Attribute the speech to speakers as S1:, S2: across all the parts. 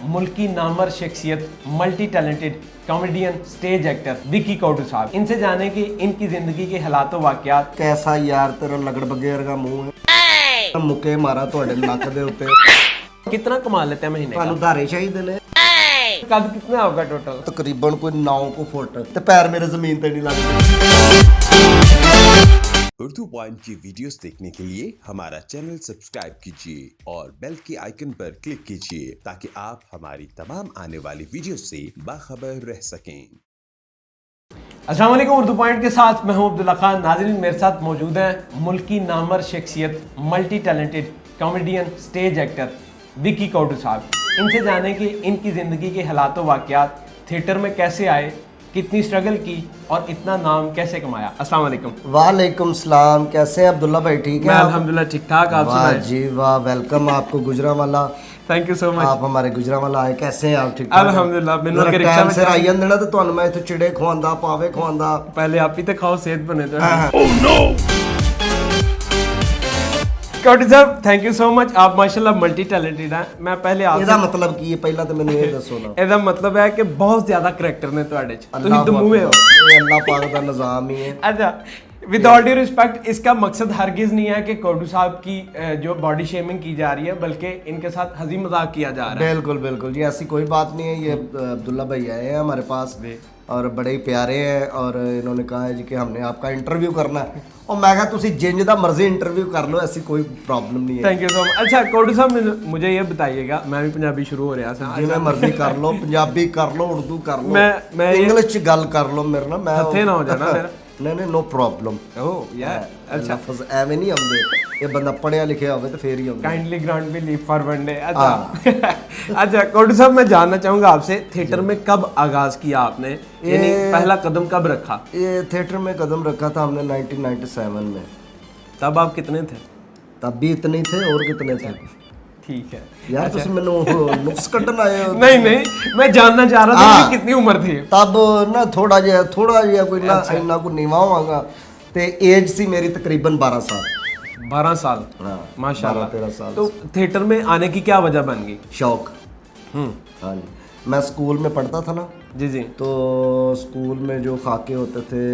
S1: मुल्क की नामवर शख्सियत, multi talented comedian, stage actor Vicky Kautu साहब। इनसे जाने कि इनकी जिंदगी के हालात वाकयात।
S2: कैसा यार तेरा लगड़ बगे वर्गा मुंह है, मुके मारा ਤੁਹਾਡੇ ਨੱਕ ਦੇ ਉੱਤੇ।
S1: कितना कमा लेते हैं महीने
S2: ਤੁਹਾਨੂੰ ਧਾਰੇ ਚਾਹੀਦੇ ਨੇ
S1: का? कद कितना होगा टोटल?
S2: ਤਕਰੀਬਨ ਕੋਈ 9 ਫੁੱਟ ਤੇ ਪੈਰ ਮੇਰੇ ਜ਼ਮੀਨ ਤੇ ਨਹੀਂ ਲੱਗਦੇ।
S3: उर्दू पॉइंट की वीडियोस देखने के लिए हमारा चैनल सब्सक्राइब कीजिए और बेल के आइकन पर क्लिक कीजिए ताकि आप हमारी तमाम आने वाली वीडियो से बाखबर रह सकें।
S1: अस्सलाम वालेकुम, उर्दू पॉइंट के साथ मैं हूं अब्दुल्ला खान। नाज़रीन, मेरे साथ मौजूद हैं मुल्क की नामवर शख्सियत, multi talented comedian, stage actor Vicky Kautu साहब। इनसे जाने कि इनकी ज़िंदगी के हालात वाकयात, थिएटर में कैसे आए, कितनी स्ट्रगल की और इतना नाम कैसे कमाया। अस्सलाम वालेकुम।
S2: वालेकुम सलाम, कैसे हैं अब्दुल्ला भाई? ठीक है
S1: मैं
S2: आप?
S1: अल्हम्दुलिल्लाह ठीक ठाक। आप
S2: वाह
S1: सुनाएं?
S2: जी वाह, वेलकम आपको Gujranwala.
S1: Thank you so much.
S2: आप हमारे गुजरांवाला आए, कैसे हैं आप? ठीक ठाक?
S1: अल्हम्दुलिल्लाह। मैंने
S2: मेरा
S1: के रिक्शा
S2: टाइम
S1: में
S2: से आई ਜਾਂਦੇ ना तो ਤੁਹਾਨੂੰ ਮੈਂ ਇੱਥੇ ਚਿੜੇ ਖਵਾਉਂਦਾ, ਪਾਵੇ ਖਵਾਉਂਦਾ।
S1: पहले आप ही तो खाओ, सेहत बने तो। कौटू साहब, थैंक यू सो मच। आप माशाल्लाह मल्टी टैलेंटेड हैं। मैं पहले
S2: ਇਹਦਾ
S1: आपसे
S2: ਮਤਲਬ ਕੀ ਹੈ ਪਹਿਲਾਂ ਤਾਂ ਮੈਨੂੰ ਇਹ ਦੱਸੋ ਨਾ।
S1: ਇਹਦਾ ਮਤਲਬ ਹੈ ਕਿ ਬਹੁਤ ਜ਼ਿਆਦਾ ਕਰੈਕਟਰ ਨੇ ਤੁਹਾਡੇ ਚ, ਤੁਸੀਂ
S2: ਅੱਲਾਹ
S1: ਦਮੂਏ ਹੋ।
S2: ਇਹ ਅੱਲਾਹ ਪਾਕ ਦਾ ਨਿਜ਼ਾਮ ਹੀ ਹੈ।
S1: अच्छा, विद ऑल ड्यू रिस्पेक्ट, इसका मकसद हरगिज नहीं है कि कौटू साहब की जो बॉडी शेमिंग की जा रही है, बल्कि इनके साथ हंसी मजाक किया जा रहा है।
S2: बिल्कुल बिल्कुल जी, ऐसी कोई बात नहीं है। ये अब्दुल्ला भाई आए हैं हमारे पास और बड़े ही प्यारे हैं और इन्होंने कहा है जी कि हमने आपका इंटरव्यू करना है और मैं कहा तुसी जिंज दा मर्जी इंटरव्यू कर लो, ऐसी कोई प्रॉब्लम नहीं है।
S1: Thank you so much. अच्छा कौटू साहब, मुझे ये बताइएगा, मैं भी पंजाबी शुरू हो रहा था।
S2: जिवें मर्जी कर लो, पंजाबी कर लो, उर्दू कर लो,
S1: मैं
S2: इंग्लिश च गल कर लो मेरे ना, मैं
S1: हथे ना हो जाना मेरा।
S2: नहीं नहीं, नो प्रॉब्लम।
S1: ओह यार, अच्छा।
S2: लफ्ज़ एवें नहीं आउंदे, ये बंदा पढ़िया लिखिया होवे तो फिर ही आउंदे।
S1: Kindly grant me leave for one day. अच्छा अच्छा कौटू साहब, मैं जानना चाहूंगा आपसे, थिएटर में कब आगाज किया आपने, यानी पहला कदम कब रखा?
S2: ये थिएटर में कदम रखा था हमने 1997 में।
S1: तब आप कितने थे?
S2: तब भी इतने ही थे और कितने थे।
S1: ठीक है
S2: यार तुम मैनू नुक्स कड्ढन आए हो।
S1: नहीं नहीं, मैं जानना चाह रहा था कि कितनी उम्र थी
S2: तब ना, थोड़ा जिहा कोई ना इन्ना को नीवा होवांगा ते एज सी मेरी तकरीबन 12 साल।
S1: 12 साल।
S2: हाँ,
S1: माशाल्लाह।
S2: 13 साल।
S1: तो थिएटर में आने की क्या वजह बन गई?
S2: शौक। हाँ जी, मैं स्कूल में पढ़ता था ना,
S1: जी जी।
S2: तो स्कूल में जो खाके होते थे,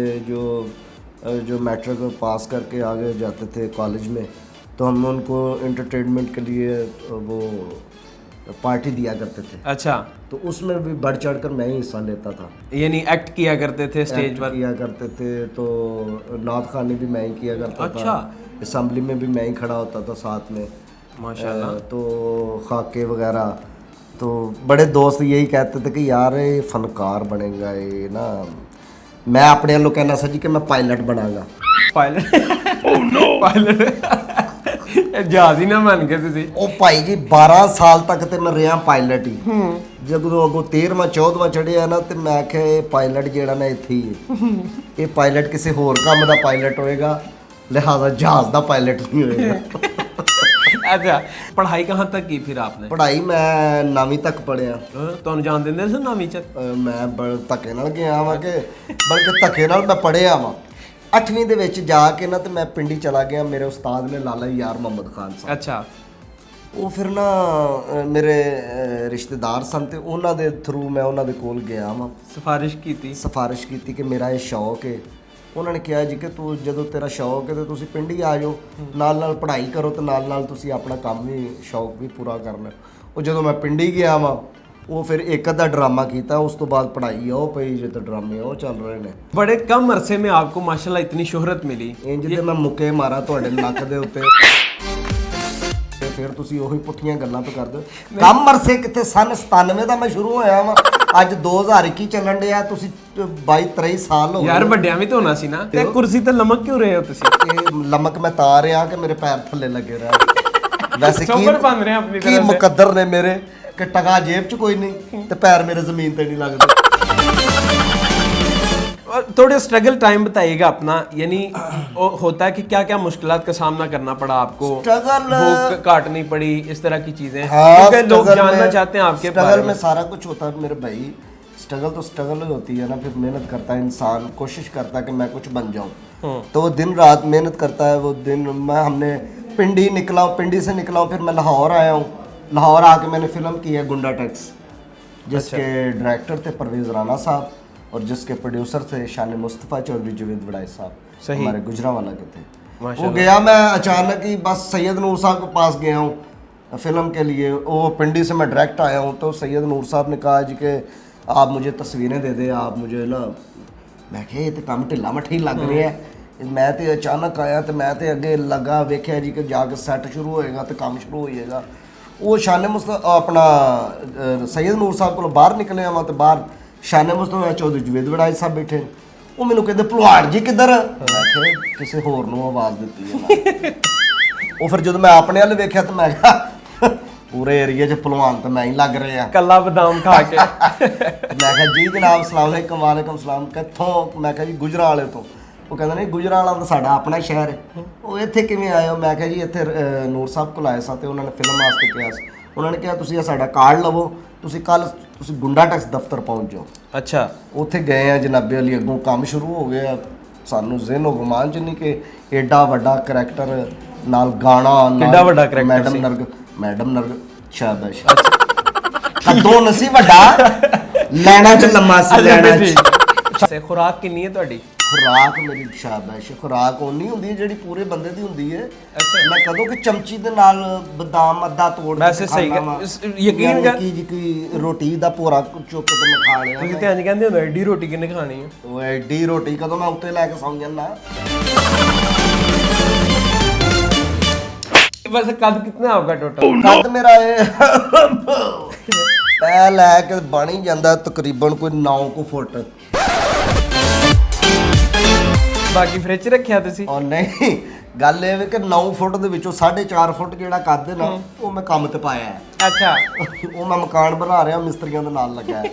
S2: जो मैट्रिक पास करके आगे जाते थे कॉलेज में, तो हम उनको एंटरटेनमेंट के लिए वो पार्टी दिया करते थे।
S1: अच्छा,
S2: तो उसमें भी बढ़ चढ़ कर मैं ही हिस्सा लेता था।
S1: यानी एक्ट किया करते थे स्टेज
S2: एक्ट
S1: पर?
S2: किया करते थे, तो नात खाने भी मैं ही किया करता
S1: अच्छा।
S2: था, असेंबली में भी मैं ही खड़ा होता था साथ में।
S1: माशाल्लाह।
S2: तो खाके वगैरह, तो बड़े दोस्त यही कहते थे कि यार ये फनकार बनेगा ये ना। मैं अपने वालों कहना सा जी कि मैं पायलट बनागा।
S1: पायलट? ओह नो, पायलट जहाज ही ना बन गए तुसी।
S2: ਉਹ ਭਾਈ ਜੀ 12 ਸਾਲ ਤੱਕ ਤੇ ਮੈਂ ਰਿਹਾ ਪਾਇਲਟ ਹੀ। ਜਦੋਂ ਅੱਗੋਂ 13ਵਾਂ 14ਵਾਂ ਚੜਿਆ ਨਾ, ਤੇ ਮੈਂ ਆਖਿਆ ਇਹ ਪਾਇਲਟ ਜਿਹੜਾ ਨਾ ਇੱਥੇ ਹੀ ਹੈ, ਇਹ ਪਾਇਲਟ ਕਿਸੇ ਹੋਰ ਕੰਮ ਦਾ ਪਾਇਲਟ ਹੋਏਗਾ, ਲਿਹਾਜ਼ਾ ਜਹਾਜ਼ ਦਾ ਪਾਇਲਟ ਨਹੀਂ ਹੋਏਗਾ।
S1: अच्छा, पढ़ाई कहाँ तक की फिर आपने?
S2: ਪੜ੍ਹਾਈ ਮੈਂ 9ਵੀਂ ਤੱਕ ਪੜਿਆ।
S1: ਤੁਹਾਨੂੰ ਜਾਣ ਦਿੰਦੇ ਸੀ ਨੌਵੀਂ ਚ?
S2: ਮੈਂ ਧੱਕੇ ਨਾਲ ਗਿਆ ਵਾਂ ਕਿ ਬਲਕਿ ਧੱਕੇ ਨਾਲ ਮੈਂ ਪੜ੍ਹਿਆ ਵਾਂ। 8ਵੀਂ ਦੇ ਵਿੱਚ ਜਾ ਕੇ ਨਾ ਤੇ ਮੈਂ ਪਿੰਡੀ ਚਲਾ ਗਿਆ। ਮੇਰੇ ਉਸਤਾਦ ਨੇ ਲਾਲਾ ਯਾਰ ਮੁਹੰਮਦ ਖਾਨ ਸਾਹਿਬ।
S1: अच्छा।
S2: ਉਹ ਫਿਰ ਨਾ ਮੇਰੇ ਰਿਸ਼ਤੇਦਾਰ ਸਨ ਤੇ ਉਹਨਾਂ ਦੇ ਥਰੂ ਮੈਂ ਉਹਨਾਂ ਦੇ ਕੋਲ ਗਿਆ ਵਾਂ,
S1: ਸਿਫਾਰਿਸ਼ ਕੀਤੀ?
S2: ਸਿਫਾਰਿਸ਼ ਕੀਤੀ ਕਿ ਮੇਰਾ ਇਹ ਸ਼ੌਕ ਹੈ। ਉਹਨਾਂ ਨੇ ਕਿਹਾ ਜੀ ਕਿ ਤੂੰ ਜਦੋਂ ਤੇਰਾ ਸ਼ੌਕ ਹੈ ਤੇ ਤੁਸੀਂ ਪਿੰਡੀ ਆ ਜਾਓ, ਨਾਲ ਨਾਲ ਪੜ੍ਹਾਈ ਕਰੋ ਤੇ ਨਾਲ ਨਾਲ ਤੁਸੀਂ ਆਪਣਾ ਕੰਮ ਵੀ, ਸ਼ੌਕ ਵੀ ਪੂਰਾ ਕਰਨਾ। ਉਹ ਜਦੋਂ ਮੈਂ ਪਿੰਡੀ ਗਿਆ ਵਾਂ, ਉਹ ਫਿਰ ਇੱਕ ਅੱਧਾ ਡਰਾਮਾ ਕੀਤਾ, ਉਸ ਤੋਂ ਬਾਅਦ ਪੜ੍ਹਾਈ ਉਹ ਪਈ ਜੇ ਤੇ ਡਰਾਮੇ ਉਹ ਚੱਲ ਰਹੇ ਨੇ।
S1: बड़े कम अरसे में आपको माशाल्लाह इतनी शोहरत मिली।
S2: ਇੰਜ ਤੇ ਮੈਂ ਮੁੱਕੇ ਮਾਰਾ ਤੁਹਾਡੇ ਨੱਕ ਦੇ ਉੱਤੇ, ਤੇ ਫਿਰ ਤੁਸੀਂ ਉਹੀ ਪੁੱਠੀਆਂ ਗੱਲਾਂ ਤੋਂ ਕਰਦੇ ਹੋ। ਕੰਮ ਅਰਸੇ ਕਿਤੇ ਸਨ 97 ਦਾ ਮੈਂ ਸ਼ੁਰੂ ਹੋਇਆ ਵਾਂ, ਅੱਜ 2021 ਚੱਲਣ ਡਿਆ, ਤੁਸੀਂ 22 23 ਸਾਲ ਹੋ ਗਏ।
S1: ਯਾਰ ਵੱਡਿਆਂ ਵੀ ਤਾਂ ਹੋਣਾ ਸੀ ਨਾ, ਤੇ ਕੁਰਸੀ ਤੇ ਲਮਕ ਕਿਉਂ ਰਹੇ ਹੋ ਤੁਸੀਂ?
S2: ਇਹ ਲਮਕ ਮੈਂ ਤਾਂ ਰਿਹਾ ਕਿ ਮੇਰੇ ਪੈਰ ਥੱਲੇ ਲੱਗੇ ਰਹਿ। ਵੈਸੇ
S1: ਸੋਬਰ ਬਣ ਰਹੇ ਆਪਣੀ
S2: ਕੀ ਮੁਕੱਦਰ ਨੇ ਮੇਰੇ ਕਿ ਟਕਾ ਜੇਬ 'ਚ ਕੋਈ ਨਹੀਂ ਤੇ ਪੈਰ ਮੇਰੇ ਜ਼ਮੀਨ ਤੇ नहीं लगते।
S1: और थोड़े स्ट्रगल टाइम बताइएगा अपना, यानी होता है कि क्या क्या मुश्किलात का सामना करना पड़ा आपको?
S2: स्ट्रगल,
S1: भूख काटनी पड़ी, इस तरह की चीजें?
S2: हाँ,
S1: क्योंकि लोग जानना चाहते हैं आपके
S2: स्ट्रगल में सारा कुछ होता है मेरे भाई। स्ट्रगल तो स्ट्रगल ही होती है ना, फिर मेहनत करता है इंसान, कोशिश करता है कि मैं कुछ बन जाऊँ, तो वो दिन रात मेहनत करता है। वो दिन हमने पिंडी निकला हूँ, पिंडी से निकला हूँ, फिर मैं लाहौर आया हूँ, लाहौर आके मैंने फिल्म की है गुंडा टैक्स। जिसके डायरेक्टर थे परवेज राणा साहब और जिसके प्रोड्यूसर थे शान मुस्तफ़ा चौधरी जुवेद वड़ाई साहब,
S1: सही।
S2: हमारे गुजरांवाला के थे। वो
S1: माशाल्लाह।
S2: गया मैं अचानक ही बस सैयद नूर साहब के पास गया हूँ फिल्म के लिए, वो पिंडी से मैं डायरेक्ट आया हूँ, तो सैयद नूर साहब ने कहा जी कि आप मुझे तस्वीरें दे दें, आप मुझे ना, मैं क्या ये तो काम ढिला मट्ठी लग रहा है, मैं तो अचानक आया तो मैं तो अगे लगा वेख्या जी कि जाके सैट शुरू होएगा तो काम शुरू हो जाएगा। वो शान मुस्तफा अपना सैयद नूर साहब को बाहर निकले आवा तो बाहर शान मुस्तफा चौधरी जुवेद वड़ाई साहब बैठे, वो मैनू कहते भलवान जी किधर, मैं आखिया किसी होर नूं आवाज़ दी है। वो फिर जो मैं अपने वाल वेख्या तो मैं कहा पूरे एरिए च भलवान तो मैं ही लग रहे हैं।
S1: कल्ला बादाम खा के
S2: मैं कहा जी जनाब सलाम अलैकुम, वालेकुम सलाम, कित्थों, मैं कहा जी गुजरांवाले तो। वो कहते नहीं गुजरांवाला तो साडा अपना शहर है। वो इत्थे किवें आए हो, मैं कहा जी इत्थे ਨੂਰ ਸਾਹਿਬ ਕੋਲ ਆਏ ਸਾਂ ਤੇ ਉਹਨਾਂ ਨੇ ਫਿਲਮ ਵਾਸਤੇ ਕਿਹਾ ਸੀ, ਉਹਨਾਂ ਨੇ ਕਿਹਾ ਤੁਸੀਂ ਇਹ ਸਾਡਾ ਕਾਰਡ ਲਵੋ, ਤੁਸੀਂ ਕੱਲ ਤੁਸੀਂ ਗੁੰਡਾ ਟੈਕਸ ਦਫ਼ਤਰ ਪਹੁੰਚ ਜਾਓ।
S1: ਅੱਛਾ,
S2: ਉੱਥੇ ਗਏ ਆ ਜਨਾਬੇ ਅਲੀ, ਅੱਗੋਂ ਕੰਮ ਸ਼ੁਰੂ ਹੋ ਗਿਆ। ਸਾਨੂੰ ਜ਼ਿਹਨੋ ਗੁਮਾਨ ਚ ਨਹੀਂ ਕਿ ਏਡਾ ਵੱਡਾ ਕਰੈਕਟਰ ਨਾਲ ਗਾਣਾ ਨਾਲ
S1: ਕਿੱਡਾ ਵੱਡਾ character ਸੀ?
S2: ਮੈਡਮ ਨਰਗ ਸ਼ਾਬਾਸ਼ ਕਦੋਂ ਨਸੀ ਵੱਡਾ ਲੈਣਾ ਚ ਲੰਮਾ ਸੀ ਲੈਣਾ ਚ।
S1: ਸੇ ਖੁਰਾਕ ਕਿੰਨੀ ਹੈ ਤੁਹਾਡੀ?
S2: ਖੁਰਾਕ ਮੇਰੀ ਸ਼ਾਬਾਸ਼, ਖੁਰਾਕ ਉਨੀ ਹੁੰਦੀ ਹੈ ਜਿਹੜੀ ਪੂਰੇ ਬੰਦੇ ਦੀ ਹੁੰਦੀ ਹੈ। ਮੈਂ ਕਦੋਂ ਕਿ ਚਮਚੀ ਦੇ ਨਾਲ ਬਦਾਮ ਅੱਧਾ ਤੋੜ
S1: ਵੈਸੇ ਸਹੀ ਯਕੀਨ ਕਰ
S2: ਕੀ ਜੀ ਕੋਈ ਰੋਟੀ ਦਾ ਭੋਰਾ ਚੁੱਕ ਕੇ ਮੈਂ ਖਾ ਲਿਆ।
S1: ਤੁਸੀਂ ਤਾਂ ਇੰਜ ਕਹਿੰਦੇ ਹੁੰਦੇ ਐਡੀ ਰੋਟੀ ਕਿੰਨੇ ਖਾਣੀ ਹੈ?
S2: ਉਹ ਐਡੀ ਰੋਟੀ ਕਦੋਂ ਮੈਂ ਉੱਤੇ ਲੈ ਕੇ ਸੌਂ ਜਾਂਦਾ।
S1: वैसे कद कितना है आपका टोटल?
S2: ਕੱਦ ਮੇਰਾ ਇਹ ਪੈ ਲੈ ਕੇ ਬਣ ਹੀ ਜਾਂਦਾ ਤਕਰੀਬਨ ਕੋਈ 9 ਕੁ ਫੁੱਟ।
S1: ਬਾਕੀ ਫ੍ਰਿਜ 'ਚ ਰੱਖਿਆ ਤੁਸੀਂ?
S2: ਉਹ ਨਹੀਂ, ਗੱਲ ਇਹ ਵੇ ਕਿ 9 ਫੁੱਟ ਦੇ ਵਿੱਚੋਂ 4.5 ਫੁੱਟ ਜਿਹੜਾ ਕੱਦ ਹੈ ਨਾ ਉਹ ਮੈਂ ਕੰਮ ਤੇ ਪਾਇਆ ਹੈ।
S1: ਅੱਛਾ,
S2: ਉਹ ਮੈਂ ਮਕਾਨ ਬਣਾ ਰਿਹਾ, ਮਿਸਤਰੀਆਂ ਦੇ ਨਾਲ ਲੱਗਾ ਹੈ।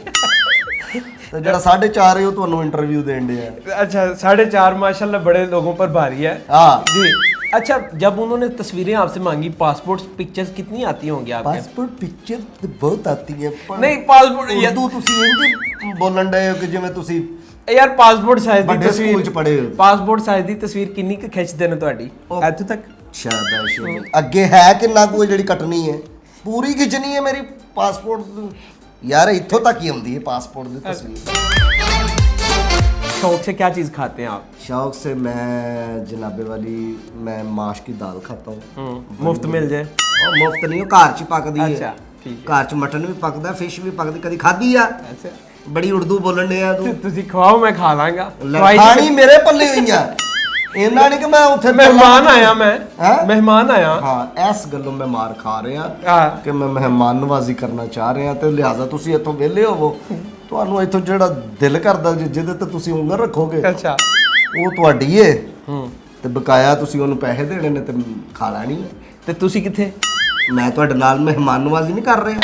S2: ਤੇ ਜਿਹੜਾ 4.5 ਹੈ ਉਹ ਤੁਹਾਨੂੰ ਇੰਟਰਵਿਊ ਦੇਣ ਡਿਆ ਹੈ।
S1: अच्छा 4.5 माशाल्लाह बड़े लोगों पर भारी है
S2: हाँ
S1: जी। अच्छा, जब उन्होंने तस्वीरें आपसे मांगी, पासपोर्ट पिक्चर्स कितनी आती होंगी आपके?
S2: ਪਾਸਪੋਰਟ ਪਿਕਚਰ ਤੇ ਬਹੁਤ ਆਤੀ ਹੈ ਪਰ
S1: नहीं पासपोर्ट
S2: ਉਰਦੂ ਤੁਸੀਂ ਇੰਜ ਬੋਲਣ ਡਏ ਹੋ ਕਿ ਜਿਵੇਂ ਤੁਸੀਂ
S1: यार पासपोर्ट साइज दी
S2: ਵੱਡੇ ਸਕੂਲ
S1: तस्वीर
S2: ਚ ਪੜ੍ਹੇ ਹੋ।
S1: पासपोर्ट साइज दी तस्वीर किन्नी क खिंचदे ने ਤੁਹਾਡੀ ਇੱਥੇ ਤੱਕ?
S2: ਸ਼ਾਬਾਸ਼। ਅੱਗੇ ਹੈ ਕਿੰਨਾ ਕੋਈ ਜਿਹੜੀ ਕੱਟਣੀ ਹੈ, ਪੂਰੀ ਖਿੱਚਣੀ ਹੈ ਮੇਰੀ ਪਾਸਪੋਰਟ। ਯਾਰ ਇੱਥੋਂ ਤੱਕ ਹੀ ਆਉਂਦੀ ਹੈ ਪਾਸਪੋर्ट ਦੀ ਤਸਵੀਰ।
S1: शौक से क्या चीज खाते हैं आप?
S2: शौक से मैं जनाबे वाली मैं माश की दाल खाता हूँ।
S1: मुफ्त मिल जाए?
S2: और मुफ्त नहीं, वो घर च पकदी है।
S1: अच्छा, ठीक है।
S2: घर च मटन भी पकदा, फिश भी पकदी, कदी खाधी आ?
S1: अच्छा,
S2: बड़ी उर्दू बोलन डे आ तू।
S1: ਤੁਸੀਂ ਖਵਾਓ ਮੈਂ ਖਾ ਲਾਂਗਾ।
S2: खानी मेरे पल्ले हुई आ, ਇਹਨਾਂ ਨਹੀਂ ਕਿ ਮੈਂ ਉੱਥੇ
S1: ਮਹਿਮਾਨ ਆਇਆ ਮੈਂ
S2: ਹੈਂ?
S1: ਮਹਿਮਾਨ ਆਇਆ।
S2: ਹਾਂ, ਇਸ ਗੱਲੋਂ ਮੈਂ ਮਾਰ ਖਾ ਰਿਹਾ
S1: ਹਾਂ
S2: ਕਿ ਮੈਂ ਮਹਿਮਾਨ ਨਵਾਜ਼ੀ ਕਰਨਾ ਚਾਹ ਰਿਹਾ ਤੇ ਲਿਹਾਜ਼ਾ ਤੁਸੀਂ ਇੱਥੋਂ ਵਿਹਲੇ ਹੋਵੋ, ਤੁਹਾਨੂੰ ਇੱਥੋਂ ਜਿਹੜਾ ਦਿਲ ਕਰਦਾ ਜਿਹਦੇ ਤੇ ਤੁਸੀਂ ਉਂਗਲ ਰੱਖੋਗੇ
S1: ਅੱਛਾ
S2: ਉਹ ਤੁਹਾਡੀ ਏ ਤੇ ਬਕਾਇਆ ਤੁਸੀਂ ਉਹਨੂੰ ਪੈਸੇ ਦੇਣੇ ਨੇ ਤੇ ਖਾ ਲੈਣੀ ਹੈ।
S1: ਤੇ ਤੁਸੀਂ ਕਿੱਥੇ?
S2: ਮੈਂ ਤੁਹਾਡੇ ਨਾਲ ਮਹਿਮਾਨ ਨਵਾਜ਼ੀ ਨਹੀਂ ਕਰ ਰਿਹਾ।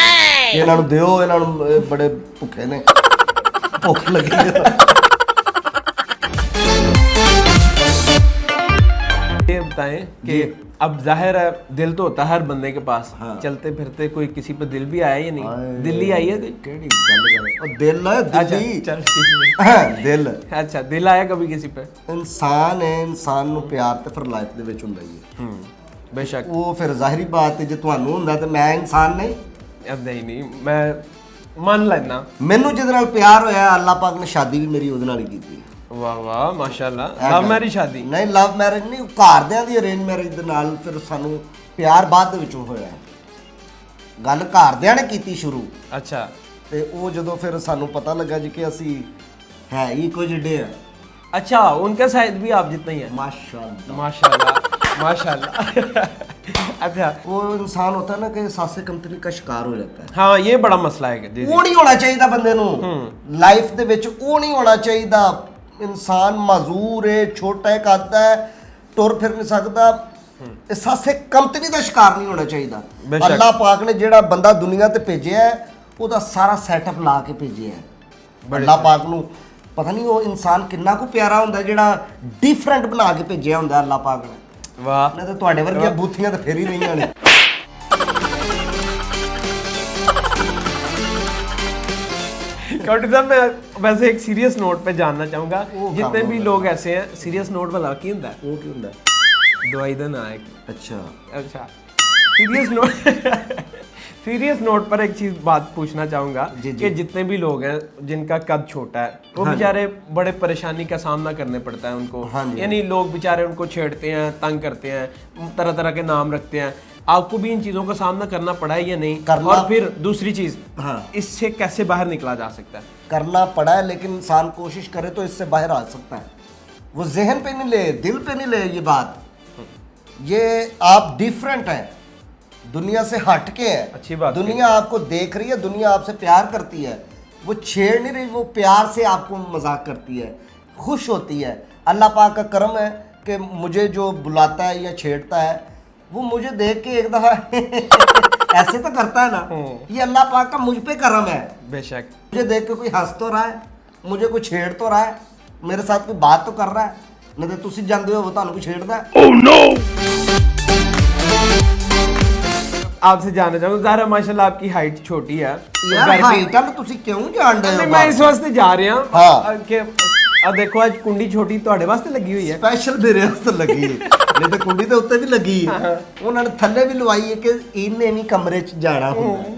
S2: ਇਹਨਾਂ ਨੂੰ ਦਿਓ, ਇਹਨਾਂ ਨੂੰ ਇਹ ਬੜੇ ਭੁੱਖੇ ਨੇ, ਭੁੱਖ ਲੱਗੀ ਹੈ।
S1: ये बताएं कि अब जाहिर है दिल तो होता है हर बंदे के पास, चलते फिरते कोई किसी पे दिल भी आया या नहीं? दिल्ली आई है कोई?
S2: ਕਿਹੜੀ ਗੱਲ ਕਰ, ਉਹ ਦਿਲ ਹੈ
S1: अच्छा
S2: ਦਿੱਲੀ
S1: चल ठीक है।
S2: ਦਿਲ
S1: अच्छा दिल आया कभी किसी पे?
S2: ਇਨਸਾਨ ਹੈ, ਇਨਸਾਨ ਨੂੰ ਪਿਆਰ ਤੇ ਫਿਰ ਲਾਈਫ ਦੇ ਵਿੱਚ ਹੁੰਦਾ ਹੀ ਹੈ।
S1: बेशक।
S2: ਉਹ ਫਿਰ ਜ਼ਾਹਿਰੀ ਬਾਤ ਹੈ ਜੇ ਤੁਹਾਨੂੰ ਹੁੰਦਾ ਤੇ ਮੈਂ ਇਨਸਾਨ ਨਹੀਂ।
S1: अब नहीं मैं मान लेना।
S2: ਮੈਨੂੰ ਜਿਹਦੇ ਨਾਲ ਪਿਆਰ ਹੋਇਆ ਅੱਲਾਹ ਪਾਕ ਨੇ ਸ਼ਾਦੀ ਵੀ ਮੇਰੀ ਉਹਦੇ ਨਾਲ ਹੀ ਕੀਤੀ ਹੈ।
S1: वाह वाह माशाल्लाह। लव मैरिज शादी?
S2: ਨਹੀਂ ਲਵ ਮੈਰਿਜ ਨਹੀਂ, ਘਰਦਿਆਂ ਦੀ ਅਰੇਂਜ ਮੈਰਿਜ ਦੇ ਨਾਲ ਫਿਰ ਸਾਨੂੰ ਪਿਆਰ ਬਾਅਦ ਦੇ ਵਿੱਚੋਂ ਹੋਇਆ। ਗੱਲ ਘਰਦਿਆਂ ਨੇ ਕੀਤੀ ਸ਼ੁਰੂ,
S1: अच्छा
S2: ਤੇ ਉਹ ਜਦੋਂ ਫਿਰ ਸਾਨੂੰ ਪਤਾ ਲੱਗਾ ਜੀ ਕਿ ਅਸੀਂ ਹੈ ਹੀ ਕੁਝ ਡੇ ਆ।
S1: अच्छा उनका साइज भी आप जितना ही है?
S2: माशाल्लाह
S1: माशाल्लाह माशाल्लाह। अच्छा
S2: वो इंसान होता है ना कि सासे कंपनी का शिकार हो जाता है।
S1: हाँ ये बड़ा मसला है जी।
S2: ਉਹ ਨਹੀਂ ਹੋਣਾ ਚਾਹੀਦਾ ਬੰਦੇ ਨੂੰ ਲਾਈਫ ਦੇ ਵਿੱਚ, ਉਹ ਨਹੀਂ ਹੋਣਾ ਚਾਹੀਦਾ। ਇਨਸਾਨ ਮਾਜ਼ੂਰ ਹੈ, ਛੋਟਾ ਹੈ, ਕੱਦਾ ਹੈ, ਤੁਰ ਫਿਰ ਨਹੀਂ ਸਕਦਾ, ਇਹ ਸਾਸੇ ਕੰਪਨੀ ਦਾ ਸ਼ਿਕਾਰ ਨਹੀਂ ਹੋਣਾ ਚਾਹੀਦਾ। ਅੱਲਾਹ ਪਾਕ ਨੇ ਜਿਹੜਾ ਬੰਦਾ ਦੁਨੀਆ ਤੇ ਭੇਜਿਆ ਹੈ ਉਹਦਾ ਸਾਰਾ ਸੈਟਅਪ ਲਾ ਕੇ ਭੇਜਿਆ ਹੈ। ਅੱਲਾਹ ਪਾਕ ਨੂੰ ਪਤਾ ਨਹੀਂ ਉਹ ਇਨਸਾਨ ਕਿੰਨਾ ਕੁ ਪਿਆਰਾ ਹੁੰਦਾ ਜਿਹੜਾ ਡਿਫਰੈਂਟ ਬਣਾ ਕੇ ਭੇਜਿਆ ਹੁੰਦਾ ਅੱਲਾਹ ਪਾਕ ਨੇ।
S1: ਵਾਹ।
S2: ਨਹੀਂ ਤਾਂ ਤੁਹਾਡੇ ਵਰਗੀਆਂ ਬੂਥੀਆਂ ਤਾਂ ਫੇਰ ਹੀ ਨਹੀਂ ਆਣੇ।
S1: कौटी साहब मैं वैसे एक सीरियस नोट पे जानना चाहूँगा, जितने भी लोग ऐसे हैं सीरियस नोट वाला की ਹੁੰਦਾ?
S2: ਉਹ ਕੀ ਹੁੰਦਾ?
S1: दवाई ਦਾ ਨਾ ਹੈ।
S2: ਅੱਛਾ
S1: अच्छा सीरियस नोट सीरियस नोट पर एक चीज बात पूछना चाहूंगा
S2: जी, जी।
S1: कि जितने भी लोग हैं जिनका कद छोटा है वो बेचारे बड़े परेशानी का सामना करने पड़ता है उनको,
S2: हाँ जी।
S1: यानी लोग बेचारे उनको छेड़ते हैं, तंग करते हैं, तरह तरह के नाम रखते हैं। आपको भी इन चीजों का सामना करना पड़ा है या नहीं?
S2: करना-
S1: और फिर दूसरी चीज,
S2: हाँ।
S1: इससे कैसे बाहर निकला जा सकता है?
S2: करना पड़ा है, लेकिन इंसान कोशिश करे तो इससे बाहर आ सकता है। वो जहन पे नहीं ले, दिल पे नहीं ले ये बात। ये आप डिफरेंट है, दुनिया से हट के है।
S1: अच्छी बात
S2: दुनिया आपको देख रही है, दुनिया आपसे प्यार करती है, वो छेड़ नहीं रही, वो प्यार से आपको मजाक करती है, खुश होती है। अल्लाह पाक का करम है कि मुझे जो बुलाता है या छेड़ता है वो मुझे देख के एक दफा ऐसे तो करता है ना, ये अल्लाह पाक का मुझ पे करम है।
S1: बेशक।
S2: मुझे देख के कोई हंस तो रहा है, मुझे कोई छेड़ तो रहा है, मेरे साथ कोई बात तो कर रहा है, नहीं तो तुसी जानते हो वो ਤੁਹਾਨੂੰ कोई छेड़दा है।
S1: आपसे जानना चाहूंगा, ज़ारा माशाल्लाह आपकी हाइट छोटी है, तो
S2: यार
S1: घर पे-
S2: हाइट ਨੂੰ ਤੁਸੀਂ ਕਿਉਂ ਜਾਣਦੇ
S1: नहीं,
S2: हो?
S1: मैं इस वास्ते जा रहा हूं
S2: हाँ।
S1: कि अब देखो आज कुंडी छोटी ਤੁਹਾਡੇ ਵਾਸਤੇ ਲੱਗੀ ਹੋਈ ਹੈ।
S2: ਸਪੈਸ਼ਲ ਮੇਰੇ ਵਾਸਤੇ ਲੱਗੀ ਹੈ, ਨਹੀਂ ਤਾਂ ਕੁੰਡੀ ਦੇ ਉੱਤੇ ਵੀ ਲੱਗੀ ਹੈ। ਉਹਨਾਂ ਨੇ ਥੱਲੇ ਵੀ ਲਵਾਈ ਹੈ ਕਿ ਇਹਨੇ ਵੀ ਕਮਰੇ 'ਚ ਜਾਣਾ ਹੁੰਦਾ ਹੈ।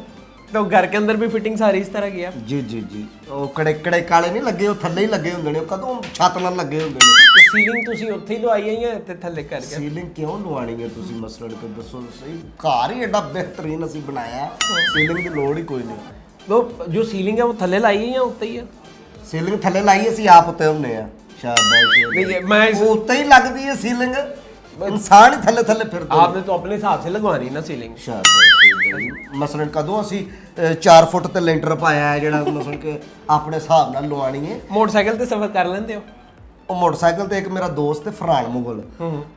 S1: तो घर के अंदर भी फिटिंग सारी इस तरह की है।
S2: ਜੀ ਜੀ ਜੀ, ਉਹ ਕੜੇ ਕਾਲੇ ਨਹੀਂ ਲੱਗੇ, ਉਹ ਥੱਲੇ ਹੀ ਲੱਗੇ ਹੁੰਦੇ ਨੇ, ਉਹ ਕਦੋਂ ਛੱਤ ਨਾਲ ਲੱਗੇ ਹੁੰਦੇ ਨੇ।
S1: तो सीलिंग ਤੁਸੀਂ ਉੱਥੇ ਹੀ ਲਵਾਈ ਹੈ ਜਾਂ ਇੱਥੇ ਥੱਲੇ ਕਰਕੇ?
S2: ਸੀਲਿੰਗ ਕਿਉਂ ਲਵਾਣੀ ਹੈ ਤੁਸੀਂ ਮਸਲਨ ਕੇ ਦੱਸੋ ਸਹੀ। ਘਰ ਹੀ ਐਡਾ ਬਿਹਤਰੀਨ ਅਸੀਂ ਬਣਾਇਆ, ਸੀਲਿੰਗ ਦੀ ਲੋੜ ਹੀ ਕੋਈ ਨਹੀਂ।
S1: तो जो सीलिंग है वो थल्ले लाई है या ਉੱਤੇ ਹੀ ਹੈ?
S2: ਸੀਲਿੰਗ ਥੱਲੇ ਲਾਈ ਅਸੀਂ ਆਪ ਉੱਤੇ ਹੁੰਨੇ ਆ। ਸ਼ਾਬਾਸ਼।
S1: नहीं, ये मैं इस-
S2: ਉਹ ਉੱਤੇ ਹੀ ਲੱਗਦੀ ਹੈ ਸੀਲਿੰਗ, ਇਨਸਾਨ ਹੀ ਥੱਲੇ ਥੱਲੇ ਫਿਰਦੇ ਨੇ।
S1: आपने तो अपने हिसाब से लगवानी ना सीलिंग।
S2: ਸ਼ਾਬਾਸ਼। ਮਸਲਨ ਕਦੋਂ ਅਸੀਂ 4 ਫੁੱਟ ਤੇ ਲੈਂਟਰ ਪਾਇਆ ਹੈ ਜਿਹੜਾ ਮਸਲਨ ਕਿ ਆਪਣੇ ਹਿਸਾਬ ਨਾਲ ਲਵਾਣੀ ਹੈ।
S1: मोटरसाइकिल ਤੇ ਸਫ਼ਰ ਕਰ ਲੈਂਦੇ ਹੋ?
S2: ਉਹ ਮੋਟਰਸਾਈਕਲ ਤੇ ਇੱਕ ਮੇਰਾ ਦੋਸਤ ਹੈ ਫਰਹਾਨ ਮੁਗਲ,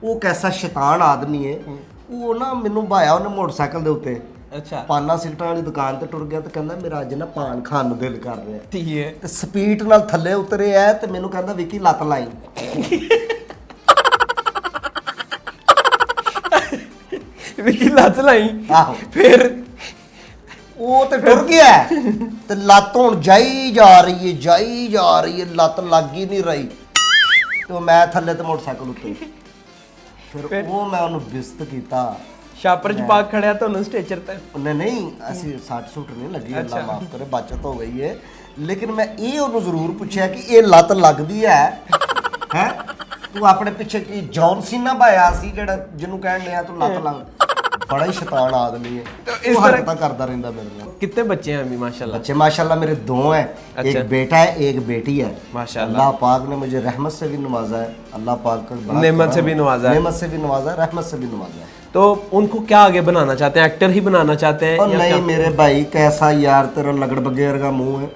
S2: ਉਹ ਕੈਸਾ ਸ਼ੈਤਾਨ ਆਦਮੀ ਹੈ। ਉਹ ਨਾ ਮੈਨੂੰ ਭਾਇਆ ਉਹਨੇ ਮੋਟਰਸਾਈਕਲ ਦੇ ਉੱਤੇ
S1: अच्छा
S2: ਪਾਨਾ ਸਿਗਰਟਾਂ ਵਾਲੀ ਦੁਕਾਨ ਤੇ ਟੁਰ ਗਿਆ ਤੇ ਕਹਿੰਦਾ ਮੇਰਾ ਅੱਜ ਨਾ ਪਾਨ ਖਾਣ ਨੂੰ ਦਿਲ ਕਰ ਰਿਹਾ।
S1: ठीक है।
S2: ਤੇ ਸਪੀਡ ਨਾਲ ਥੱਲੇ ਉਤਰਿਆ ਤੇ ਮੈਨੂੰ ਕਹਿੰਦਾ ਵਿੱਕੀ ਲੱਤ ਲਾਈ।
S1: विकी लत लाई
S2: ਆਹੋ
S1: फिर
S2: ਉਹ ਤੇ ਟੁਰ ਗਿਆ ਤੇ ਲੱਤ ਹੁਣ ਜਾਈ ਜਾ ਰਹੀ ਹੈ, ਜਾਈ ਜਾ ਰਹੀ ਹੈ, ਲੱਤ ਲੱਗ ਹੀ ਨਹੀਂ ਰਹੀ। ਤੇ ਮੈਂ ਥੱਲੇ ਤੇ ਮੋਟਰਸਾਈਕਲ ਉੱਤੇ, ਫਿਰ ਉਹ ਮੈਂ ਉਹਨੂੰ ਬਿਸਤ ਕੀਤਾ।
S1: छापर च पाक खड़िया तो स्टेचर ते
S2: ਉਹਨੇ ਨਹੀਂ, ਅਸੀਂ 60 ਸੁੱਟ ਨਹੀਂ ਲੱਗੀ, ਅੱਲਾ ਮਾਫ ਕਰੇ, ਬਚਤ ਹੋ ਗਈ ਹੈ। ਲੇਕਿਨ ਮੈਂ ਇਹ ਉਹਨੂੰ ਜ਼ਰੂਰ ਪੁੱਛਿਆ ਕਿ ਇਹ ਲੱਤ ਲੱਗਦੀ ਹੈ ਹੈ ਤੂੰ ਆਪਣੇ ਪਿੱਛੇ ਕੀ ਜੌਨ ਸੀਨਾ ਭਾਇਆ ਸੀ ਜਿਹੜਾ ਜਿਹਨੂੰ ਕਹਿਣ ਲਿਆ ਤੂੰ ਲੱਤ ਲੱਗ। ਬੜਾ ਹੀ ਸ਼ੈਤਾਨ ਆਦਮੀ ਹੈ,
S1: ਇਸ
S2: ਉਹ
S1: ਤਰ੍ਹਾਂ
S2: ਹਰਕਤਾਂ ਕਰਦਾ ਰਹਿੰਦਾ ਮੇਰੇ ਨਾਲ।
S1: कितने बच्चे हैं अभी माशाल्लाह?
S2: बच्चे माशाल्लाह मेरे 2 हैं,
S1: अच्छा।
S2: एक बेटा है एक बेटी है।
S1: माशाल्लाह।
S2: अल्लाह पाक ने मुझे रहमत से भी नवाजा है, अल्लाह पाक का बड़ा
S1: नेमत से
S2: करम
S1: भी
S2: है।
S1: नवाजा है।
S2: नेमत से भी नवाजा है, रहमत से भी नवाजा है।
S1: तो उनको क्या आगे बनाना चाहते हैं? एक्टर ही बनाना चाहते हैं
S2: और
S1: या
S2: नहीं
S1: क्या?
S2: मेरे भाई, कैसा यार तेरा लगड़ बगैर का मुंह है।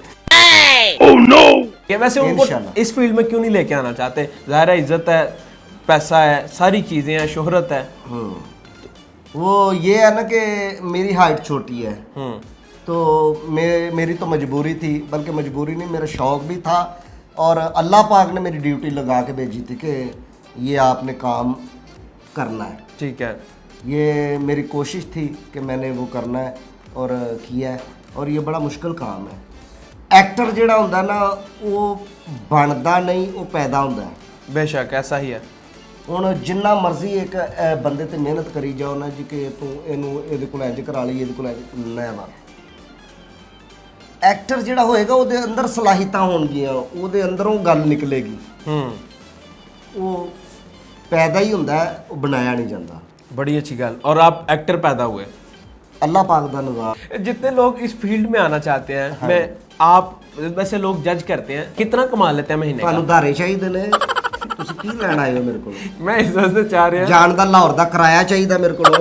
S1: ये वैसे उनको
S2: इंशाल्लाह।
S1: इस फील्ड में क्यों नहीं लेके आना चाहते? ज़ाहिर है इज्जत है, पैसा है, सारी चीजें हैं, शोहरत है।
S2: वो ये है ना कि मेरी हाइट छोटी है, तो मेरी तो मजबूरी थी, बल्कि मजबूरी नहीं, मेरा शौक भी था। और अल्लाह पाक ने मेरी ड्यूटी लगा के भेजी थी कि ये आपने काम करना है।
S1: ठीक है।
S2: ये मेरी कोशिश थी कि मैंने वो करना है और किया है। और ये बड़ा मुश्किल काम है। एक्टर ਜਿਹੜਾ ਹੁੰਦਾ ਨਾ ਉਹ ਬਣਦਾ ਨਹੀਂ, ਉਹ ਪੈਦਾ ਹੁੰਦਾ ਹੈ।
S1: बेशक ऐसा ही है।
S2: ਹੁਣ ਜਿੰਨਾ ਮਰਜ਼ੀ ਇੱਕ ਬੰਦੇ ਤੇ ਮਿਹਨਤ ਕਰੀ ਜਾਓ ਨਾ ਜੀ ਕਿ ਤੂੰ ਇਹਨੂੰ ਇਹਦੇ ਕੋਲ ਇੰਜ ਕਰਾ ਲਈ, ਇਹਦੇ ਕੋਲ ਇੰਜ ਨਾ ਵਾ। ਐਕਟਰ ਜਿਹੜਾ ਹੋਏਗਾ ਉਹਦੇ ਅੰਦਰ ਸਲਾਹੀਤਾਂ ਹੋਣਗੀਆਂ, ਉਹਦੇ ਅੰਦਰੋਂ ਗੱਲ ਨਿਕਲੇਗੀ। ਉਹ ਪੈਦਾ ਹੀ ਹੁੰਦਾ ਹੈ, ਉਹ ਬਣਾਇਆ ਨਹੀਂ ਜਾਂਦਾ।
S1: बड़ी अच्छी गल। और आप एक्टर पैदा हुए।
S2: ਅੱਲਾਹ ਪਾਕ ਦਾ ਨਿਜ਼ਾਮ।
S1: जितने लोग इस फील्ड में आना चाहते हैं, मैं आप वैसे लोग जज करते हैं कितना कमा लेते हैं महीने का?
S2: ਤੁਹਾਨੂੰ ਧਾਰੇ ਚਾਹੀਦੇ ਨੇ, ਤੁਸੀਂ ਕੀ ਲੈਣ ਆਏ ਹੋ ਮੇਰੇ ਕੋਲ?
S1: मैं इस वजह से चाह रहे हैं
S2: ਜਾਣ ਦਾ ਲਾਹੌਰ ਦਾ ਕਿਰਾਇਆ ਚਾਹੀਦਾ ਮੇਰੇ ਕੋਲ।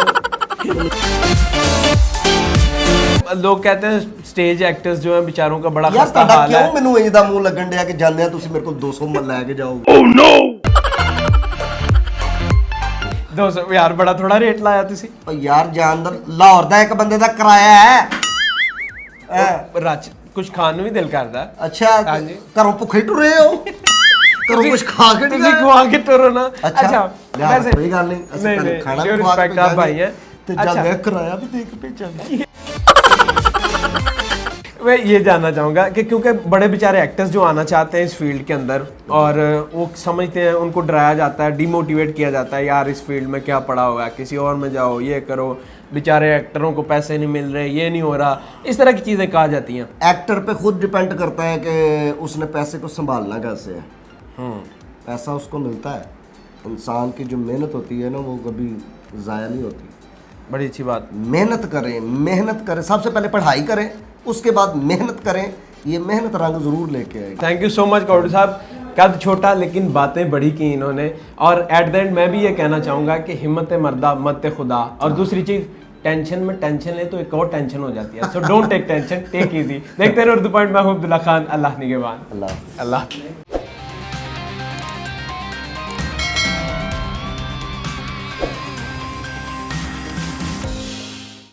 S1: लोग कहते हैं स्टेज एक्टर्स जो हैं बेचारों का बड़ा
S2: ਯਾਰ
S1: खस्ता
S2: ਤੁਹਾਡਾ
S1: हाल है।
S2: ਕਿਉਂ ਮੈਨੂੰ ਇੰਜ ਦਾ ਮੂੰਹ ਲੱਗਣ ਡਿਆ ਕਿ ਜਾਂਦੇ ਆ ਤੁਸੀਂ ਮੇਰੇ ਕੋਲ 200 ਮਲ ਲੈ ਕੇ ਜਾਓਗੇ?
S1: 200 यार बड़ा थोड़ा रेट लाया तुसी।
S2: ਉਹ ਯਾਰ ਜਾਣ ਦਾ ਲਾਹੌਰ ਦਾ ਇੱਕ ਬੰਦੇ ਦਾ ਕਿਰਾਇਆ ਹੈ।
S1: रात कुछ खान भी दिल करता है।
S2: ਅੱਛਾ
S1: हाँ जी।
S2: ਘਰੋਂ ਭੁੱਖੇ ਟੁਰੇ ਹੋ? ਘਰੋਂ ਕੁਝ ਖਾ ਕੇ ਨਹੀਂ
S1: तुसी
S2: ਆਏ?
S1: खुआ के टुरो ना।
S2: ਅੱਛਾ
S1: वैसे
S2: ਵੈਸੇ ਕੋਈ ਗੱਲ ਨਹੀਂ, ਅਸੀਂ
S1: नहीं,
S2: ਤੁਹਾਨੂੰ
S1: नहीं,
S2: ਖਾਣਾ
S1: due
S2: ਵੀ ਖਵਾ ਕੇ
S1: respect आप भाई
S2: ਭੇਜਾਂਗੇ
S1: हैं।
S2: ਤੇ
S1: अच्छा।
S2: ਜਦ ਮੈਂ ਕਿਰਾਇਆ ਵੀ ਦੇ ਕੇ ਭੇਜਾਂਗੇ।
S1: मैं ये जानना चाहूँगा कि क्योंकि बड़े बेचारे एक्टर्स जो आना चाहते हैं इस फील्ड के अंदर और वो समझते हैं, उनको डराया जाता है, डिमोटिवेट किया जाता है, यार इस फील्ड में क्या पड़ा हुआ है, किसी और में जाओ, ये करो, बेचारे एक्टरों को पैसे नहीं मिल रहे, ये नहीं हो रहा, इस तरह की चीज़ें कहा जाती हैं।
S2: एक्टर पे खुद डिपेंड करता है कि उसने पैसे को संभालना कैसे है। पैसा उसको मिलता है, इंसान की जो मेहनत होती है ना वो कभी ज़ाया नहीं होती।
S1: बड़ी अच्छी बात।
S2: मेहनत करें, सबसे पहले पढ़ाई करें, उसके बाद मेहनत करें, ये मेहनत रंग ज़रूर लेके आएगी।
S1: थैंक यू सो मच काउडू साहब। कद छोटा लेकिन बातें बड़ी की इन्होंने। और एट द एंड मैं भी ये कहना चाहूँगा कि हिम्मत मर्दा मत खुदा। और दूसरी चीज़, टेंशन में टेंशन ले तो एक और टेंशन हो जाती है। So don't take tension, take easy. देखते रहो उर्दू पॉइंट। मैं हूं अब्दुल्ला खान। अल्लाह निगहबान।
S2: अल्लाह।
S1: अल्लाह।